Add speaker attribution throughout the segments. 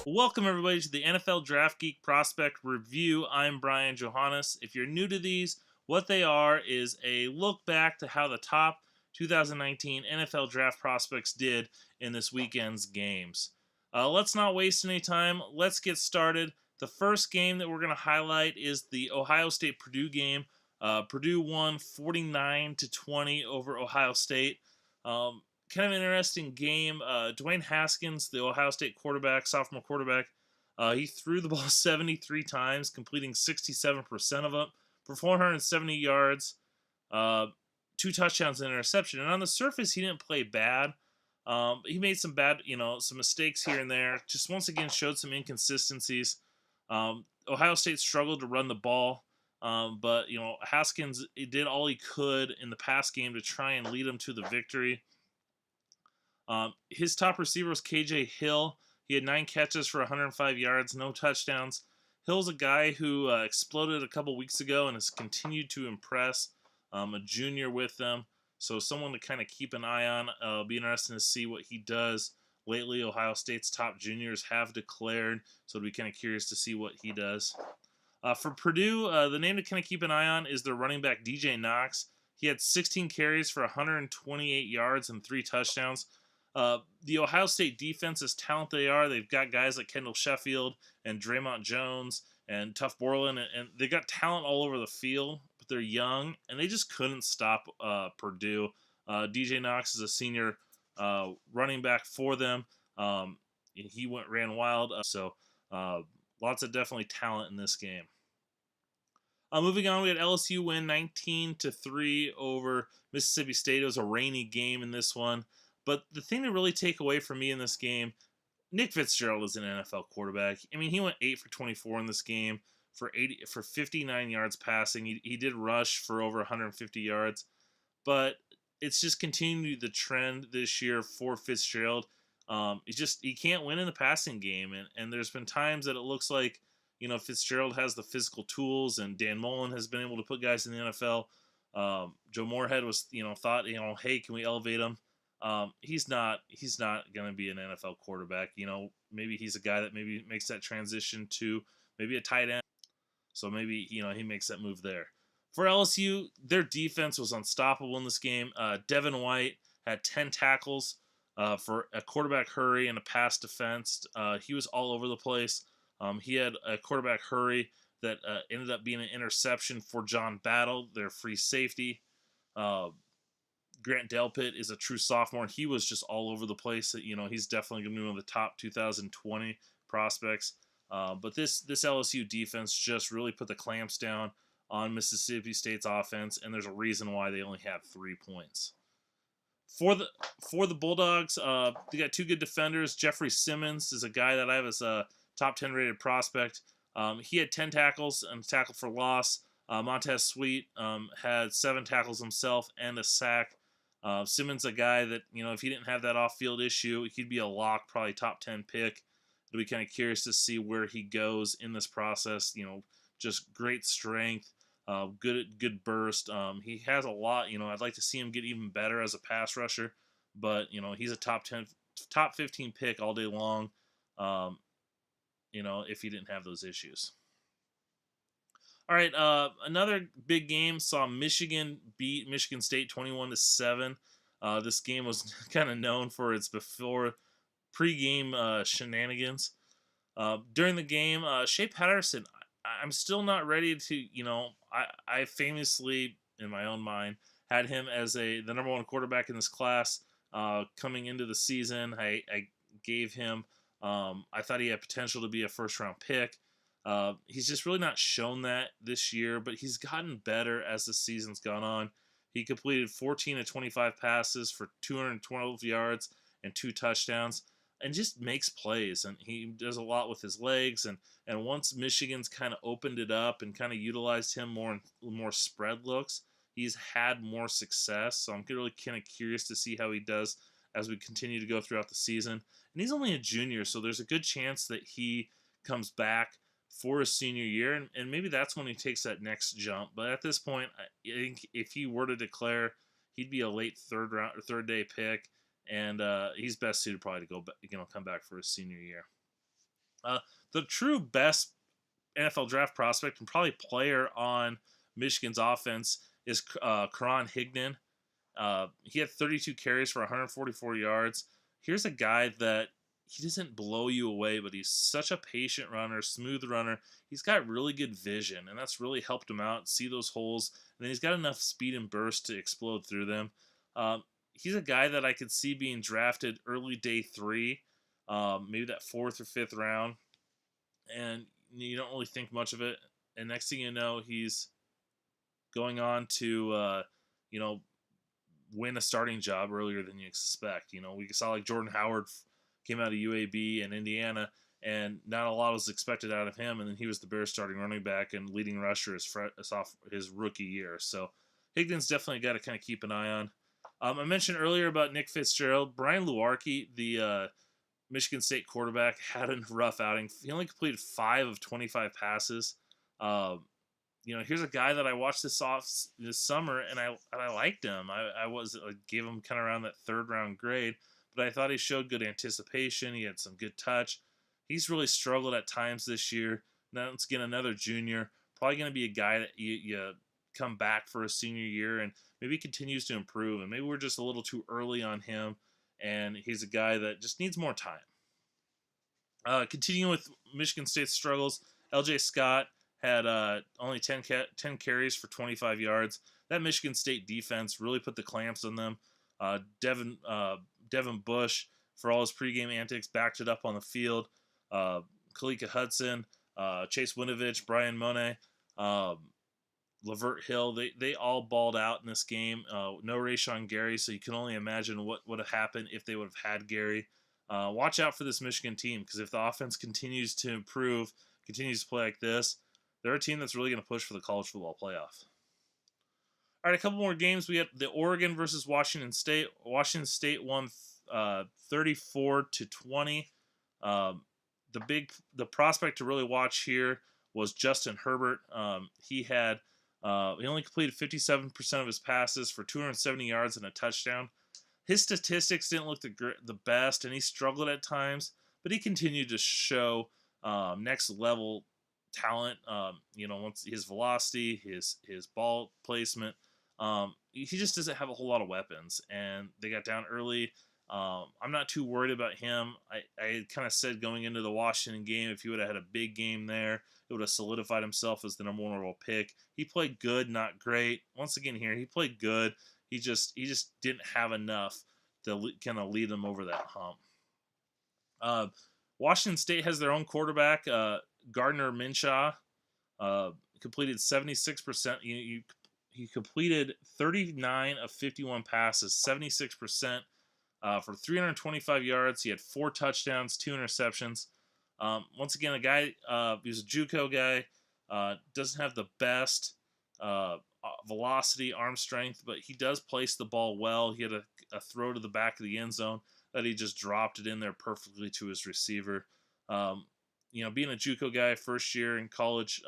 Speaker 1: Welcome, everybody, to the NFL Draft Geek Prospect Review. I'm Brian Johannes. If you're new to these, what they are is a look back to how the top 2019 NFL Draft prospects did in this weekend's games. Let's not waste any time. Let's get started. The first game that we're going to highlight is the Ohio State Purdue game. Purdue won 49-20 over Ohio State. Kind of an interesting game. Dwayne Haskins, the Ohio State quarterback, sophomore quarterback, he threw the ball 73 times, completing 67% of it for 470 yards, uh, two touchdowns and an interception. And on the surface, he didn't play bad. He made some some mistakes here and there. Just once again showed some inconsistencies. Ohio State struggled to run the ball. But Haskins did all he could in the pass game to try and lead them to the victory. His top receiver was KJ Hill. He had 9 catches for 105 yards, no touchdowns. Hill's a guy who exploded a couple weeks ago and has continued to impress. A junior with them, so someone to kind of keep an eye on. Be interesting to see what he does. Lately, Ohio State's top juniors have declared, so it'll be kind of curious to see what he does. For Purdue, the name to kind of keep an eye on is their running back DJ Knox. He had 16 carries for 128 yards and 3 touchdowns. The Ohio State defense, as talented they are, they've got guys like Kendall Sheffield and Draymond Jones and Tuff Borland, and they got talent all over the field, but they're young, and they just couldn't stop Purdue. DJ Knox is a senior running back for them. He ran wild, lots of definitely talent in this game. Moving on, we had LSU win 19-3 over Mississippi State. It was a rainy game in this one. But the thing to really take away from me in this game, Nick Fitzgerald is an NFL quarterback. I mean, he went 8 for 24 in this game for 59 yards passing. He did rush for over 150 yards. But it's just continued the trend this year for Fitzgerald. He can't win in the passing game. And there's been times that it looks like, Fitzgerald has the physical tools, and Dan Mullen has been able to put guys in the NFL. Joe Moorhead was, thought, hey, can we elevate him? He's not going to be an NFL quarterback. Maybe he's a guy that maybe makes that transition to maybe a tight end. So maybe, he makes that move there. For LSU, their defense was unstoppable in this game. Devin White had 10 tackles for a quarterback hurry and a pass defense. He was all over the place. He had a quarterback hurry that ended up being an interception for John Battle, their free safety. Grant Delpit is a true sophomore. He was just all over the place. He's definitely going to be one of the top 2020 prospects. But this LSU defense just really put the clamps down on Mississippi State's offense, and there's a reason why they only have 3 points. For the Bulldogs, they got 2 good defenders. Jeffrey Simmons is a guy that I have as a top 10 rated prospect. He had 10 tackles and a tackle for loss. Montez Sweet had 7 tackles himself and a sack. Simmons, a guy that, if he didn't have that off-field issue, he'd be a lock, probably top 10 pick. It'll be kind of curious to see where he goes in this process. Just great strength, good burst. He has a lot. I'd like to see him get even better as a pass rusher, but he's a top 15 pick all day long. If he didn't have those issues. All right, another big game saw Michigan beat Michigan State 21-7. This game was kind of known for its pre-game shenanigans. During the game, Shea Patterson, I'm still not ready to, I famously, in my own mind, had him as the number 1 quarterback in this class coming into the season. I gave him, I thought he had potential to be a first-round pick. He's just really not shown that this year, but he's gotten better as the season's gone on. He completed 14 of 25 passes for 212 yards and 2 touchdowns, and just makes plays. And he does a lot with his legs. And once Michigan's kind of opened it up and kind of utilized him more spread looks, he's had more success. So I'm really kind of curious to see how he does as we continue to go throughout the season. And he's only a junior, so there's a good chance that he comes back for his senior year, and maybe that's when he takes that next jump. But at this point, I think if he were to declare, he'd be a late third day pick, and he's best suited probably to come back for his senior year. Uh, the true best NFL draft prospect and probably player on Michigan's offense is Karan Higdon. He had 32 carries for 144 yards. Here's a guy that he doesn't blow you away, but he's such a patient runner, smooth runner. He's got really good vision, and that's really helped him out, see those holes, and then he's got enough speed and burst to explode through them. He's a guy that I could see being drafted early day 3, maybe that 4th or 5th round, and you don't really think much of it. And next thing you know, he's going on to, you know, win a starting job earlier than you expect. You know, we saw like Jordan Howard came out of UAB and Indiana, and not a lot was expected out of him, and then he was the Bears starting running back and leading rusher his rookie year. So Higdon's definitely got to kind of keep an eye on. I mentioned earlier about Nick Fitzgerald. Brian Lewarke, the Michigan State quarterback, had a rough outing. He only completed 5 of 25 passes. You know, here's a guy that I watched this summer, and I liked him. I gave him kind of around that 3rd round grade, but I thought he showed good anticipation. He had some good touch. He's really struggled at times this year. Now, once again, another junior, probably going to be a guy that you come back for a senior year, and maybe continues to improve. And maybe we're just a little too early on him, and he's a guy that just needs more time. Continuing with Michigan State's struggles, L.J. Scott had only 10 carries for 25 yards. That Michigan State defense really put the clamps on them. Devin Bush, for all his pregame antics, backed it up on the field. Kalika Hudson, Chase Winovich, Brian Monet, Lavert Hill, they all balled out in this game. No Rashawn Gary, so you can only imagine what would have happened if they would have had Gary. Watch out for this Michigan team, because if the offense continues to improve, continues to play like this, they're a team that's really going to push for the college football playoff. All right, a couple more games. We had the Oregon versus Washington State. Washington State won 34-20. The prospect to really watch here was Justin Herbert. He only completed 57% of his passes for 270 yards and a touchdown. His statistics didn't look the best, and he struggled at times, but he continued to show next level talent. Once his velocity, his ball placement, he just doesn't have a whole lot of weapons, and they got down early. I'm not too worried about him. I kind of said going into the Washington game, if he would have had a big game there, it would have solidified himself as the number 1 overall pick. He played good, not great. Once again here, he played good. He just didn't have enough to kind of lead them over that hump. Washington State has their own quarterback, Gardner Minshew, completed 76%. He completed 39 of 51 passes, 76%, for 325 yards. He had 4 touchdowns, 2 interceptions. Once again, a guy, he's a JUCO guy, doesn't have the best velocity, arm strength, but he does place the ball well. He had a throw to the back of the end zone that he just dropped it in there perfectly to his receiver. Being a JUCO guy, first year in college,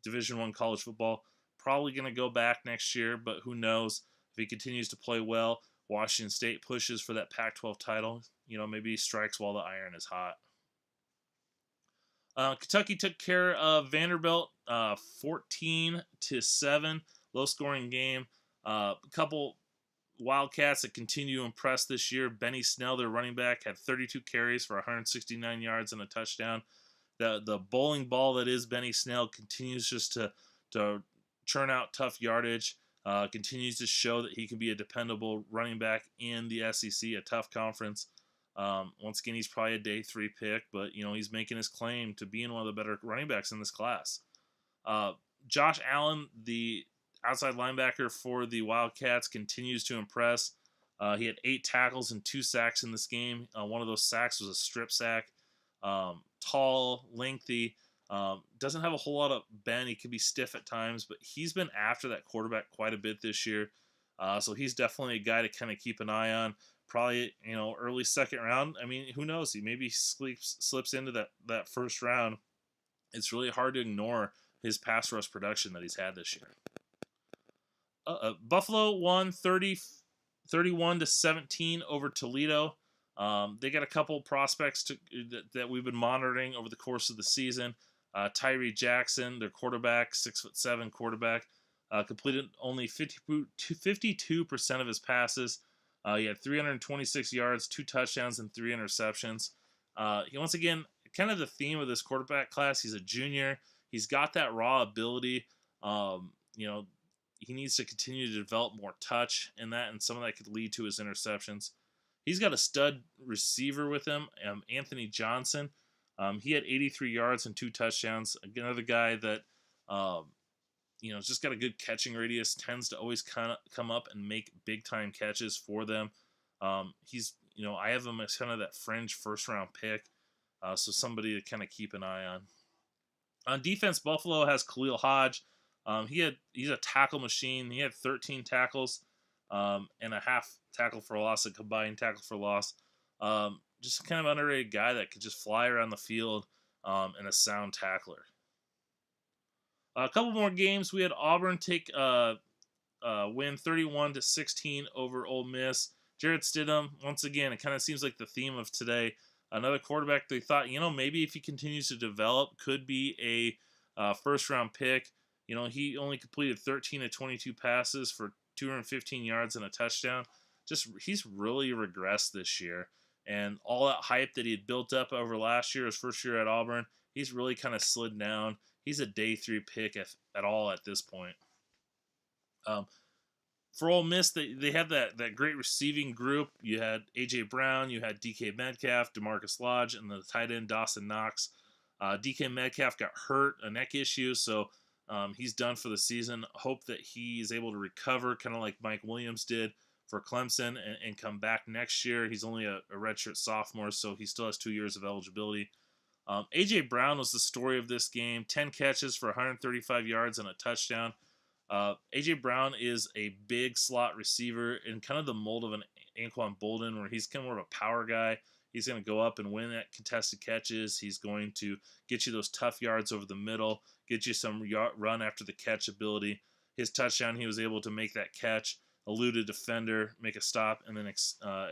Speaker 1: Division I college football, probably going to go back next year, but who knows if he continues to play well. Washington State pushes for that Pac-12 title. Maybe he strikes while the iron is hot. Kentucky took care of Vanderbilt, 14-7, low-scoring game. A couple Wildcats that continue to impress this year. Benny Snell, their running back, had 32 carries for 169 yards and a touchdown. The bowling ball that is Benny Snell continues just to churn out tough yardage. Continues to show that he can be a dependable running back in the SEC, a tough conference. Once again, he's probably a day 3 pick, but he's making his claim to being one of the better running backs in this class. Josh Allen, the outside linebacker for the Wildcats, continues to impress. He had 8 tackles and 2 sacks in this game. One of those sacks was a strip sack. Tall, lengthy, doesn't have a whole lot of bend. He can be stiff at times, but he's been after that quarterback quite a bit this year. So he's definitely a guy to kind of keep an eye on. Probably, early 2nd round. I mean, who knows? He maybe slips into that 1st round. It's really hard to ignore his pass rush production that he's had this year. Buffalo won 31-17 over Toledo. They got a couple prospects that we've been monitoring over the course of the season. Tyree Jackson, their quarterback, 6'7" quarterback, completed only 52% of his passes. He had 326 yards, 2 touchdowns, and 3 interceptions. Once again, kind of the theme of this quarterback class. He's a junior. He's got that raw ability. He needs to continue to develop more touch in that, and some of that could lead to his interceptions. He's got a stud receiver with him, Anthony Johnson. He had 83 yards and 2 touchdowns. Another guy that, has just got a good catching radius, tends to always kind of come up and make big time catches for them. I have him as kind of that fringe first round pick, so somebody to kind of keep an eye on. On defense, Buffalo has Khalil Hodge. He's a tackle machine. He had 13 tackles and a half tackle for loss, a combined tackle for loss. Just kind of underrated guy that could just fly around the field and a sound tackler. A couple more games. We had Auburn take win 31-16 over Ole Miss. Jarrett Stidham, once again, it kind of seems like the theme of today. Another quarterback they thought, maybe if he continues to develop, could be a first-round pick. He only completed 13 of 22 passes for 215 yards and a touchdown. He's really regressed this year. And all that hype that he had built up over last year, his first year at Auburn, he's really kind of slid down. He's a day 3 pick at all at this point. For Ole Miss, they had that great receiving group. You had A.J. Brown, you had D.K. Metcalf, DeMarcus Lodge, and the tight end Dawson Knox. D.K. Metcalf got hurt, a neck issue, so he's done for the season. Hope that he's able to recover, kind of like Mike Williams did for Clemson, and come back next year. He's only a redshirt sophomore, so he still has 2 years of eligibility. A.J. Brown was the story of this game. 10 catches for 135 yards and a touchdown. A.J. Brown is a big slot receiver in kind of the mold of an Anquan Bolden, where he's kind of more of a power guy. He's going to go up and win at contested catches. He's going to get you those tough yards over the middle, get you some run after the catch ability. His touchdown, he was able to make that catch, elude a defender, make a stop, and then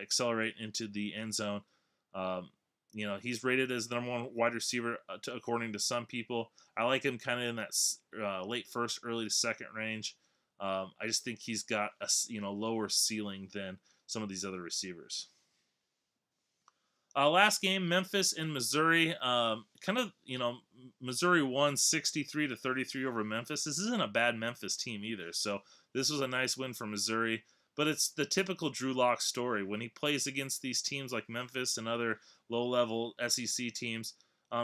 Speaker 1: accelerate into the end zone. He's rated as the number 1 wide receiver according to some people. I like him kind of in that late first, early second range. I just think he's got a lower ceiling than some of these other receivers. Last game, Memphis and Missouri. Missouri won 63-33 over Memphis. This isn't a bad Memphis team either, so this was a nice win for Missouri. But it's the typical Drew Lock story. When he plays against these teams like Memphis and other low-level SEC teams,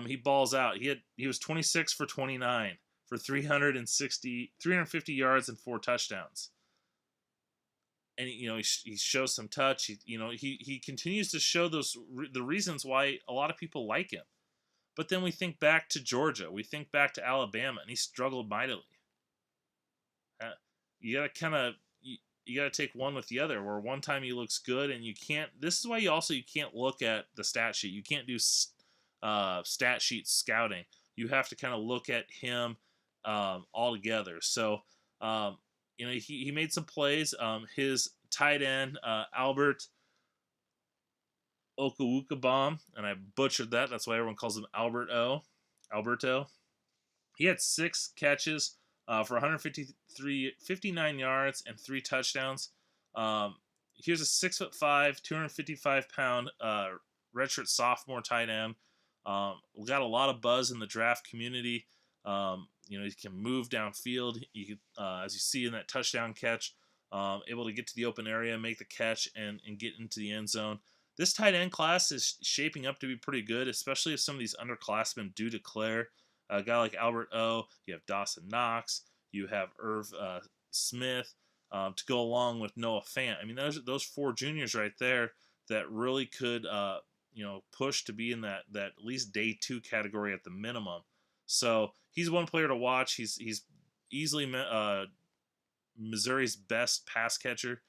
Speaker 1: he balls out. He was 26 for 29 for 350 yards and 4 touchdowns. And he shows some touch. He continues to show the reasons why a lot of people like him. But then we think back to Georgia, we think back to Alabama, and he struggled mightily. You gotta take one with the other. Where one time he looks good, and you can't. This is why you can't look at the stat sheet. You can't do stat sheet scouting. You have to kind of look at him all together. So. He made some plays. His tight end, Albert Okawukabom, and I butchered that. That's why everyone calls him Alberto. He had 6 catches for 59 yards and 3 touchdowns. Here's a 6'5", 255-pound redshirt sophomore tight end. We got a lot of buzz in the draft community. He can move downfield. As you see in that touchdown catch, able to get to the open area, make the catch, and get into the end zone. This tight end class is shaping up to be pretty good, especially if some of these underclassmen do declare. A guy like Albert O, you have Dawson Knox, you have Irv Smith, to go along with Noah Fant. I mean, those 4 juniors right there that really could, push to be in that at least day 2 category at the minimum. So he's one player to watch. He's easily Missouri's best pass catcher,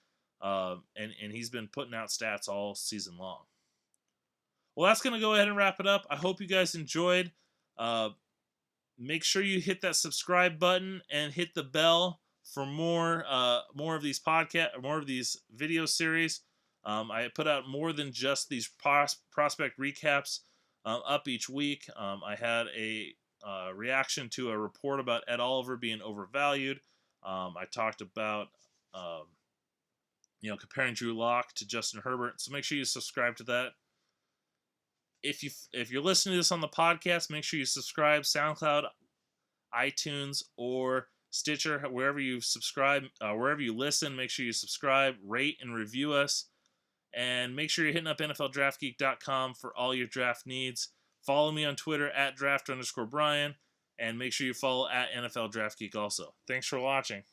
Speaker 1: and he's been putting out stats all season long. Well, that's going to go ahead and wrap it up. I hope you guys enjoyed. Make sure you hit that subscribe button and hit the bell for more of these more of these video series. I put out more than just these prospect recaps up each week. I had a reaction to a report about Ed Oliver being overvalued. I talked about comparing Drew Lock to Justin Herbert. So make sure you subscribe to that. If you're listening to this on the podcast, make sure you subscribe. SoundCloud, iTunes, or Stitcher, wherever you subscribe, wherever you listen. Make sure you subscribe, rate, and review us. And make sure you're hitting up NFLDraftGeek.com for all your draft needs. Follow me on Twitter at draft_Brian. And make sure you follow at NFL Draft Geek also. Thanks for watching.